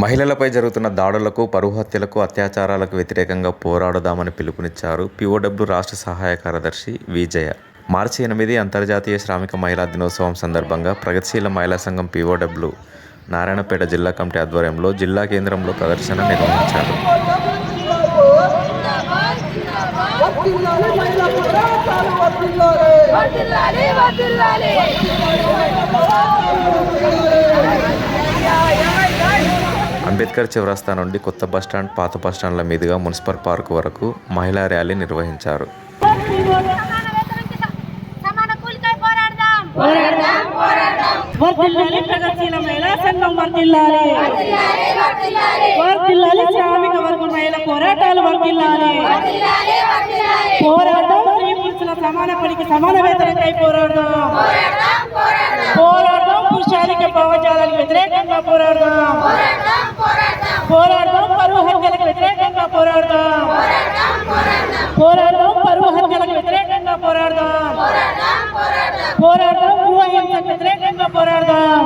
మహిళలపై జరుగుతున్న దాడులకు, పరువు హత్యలకు, అత్యాచారాలకు వ్యతిరేకంగా పోరాడుదామని పిలుపునిచ్చారు పీఓడబ్ల్యూ రాష్ట్ర సహాయ కార్యదర్శి విజయ. మార్చి 8 అంతర్జాతీయ శ్రామిక మహిళా దినోత్సవం సందర్భంగా ప్రగతిశీల మహిళా సంఘం పీఓడబ్ల్యూ నారాయణపేట జిల్లా కమిటీ ఆధ్వర్యంలో జిల్లా కేంద్రంలో ప్రదర్శన నిర్వహించారు. అంబేద్కర్ చౌరస్తా నుండి కొత్త బస్టాండ్, పాత బస్టాండ్ల మీదుగా మున్సిపల్ పార్క్ వరకు మహిళా ర్యాలీ నిర్వహించారు. సమాన పనికి సమాన వేతనకై పోరాడదాం. పోరాడదాం పురుషాధిక భావజాలాలకు వ్యతిరేకంగా పోరాడదాం. పోరాడదాం పరువు హత్యలకు వ్యతిరేకంగా పోరాడదాం. పోరాడదాం పరువు హత్యలకు వ్యతిరేకంగా పోరాడదాం. పోరాడదాం భూహింసకు వ్యతిరేకంగా పోరాడదాం.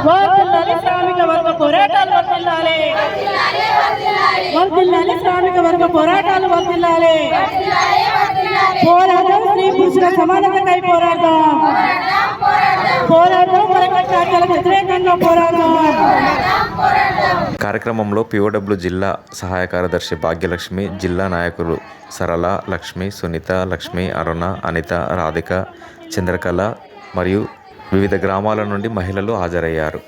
వర్ధిల్లాలి శ్రామిక వర్గ పోరాటాలు వర్ధిల్లాలి. వర్ధిల్లాలి శ్రామిక వర్గ పోరాటాలు వర్ధిల్లాలి. పోరాడదాం స్త్రీ పురుషుల సమానతకై పోరాడదాం. పోరాడదాం వరకట్నాలకు వ్యతిరేకంగా పోరాడదాం. కార్యక్రమంలో పీఓడబ్ల్యూ జిల్లా సహాయ కార్యదర్శి భాగ్యలక్ష్మి, జిల్లా నాయకులు సరళ, లక్ష్మి, సునీత, లక్ష్మి, అరుణ, అనిత, రాధిక, చంద్రకళ మరియు వివిధ గ్రామాల నుండి మహిళలు హాజరయ్యారు.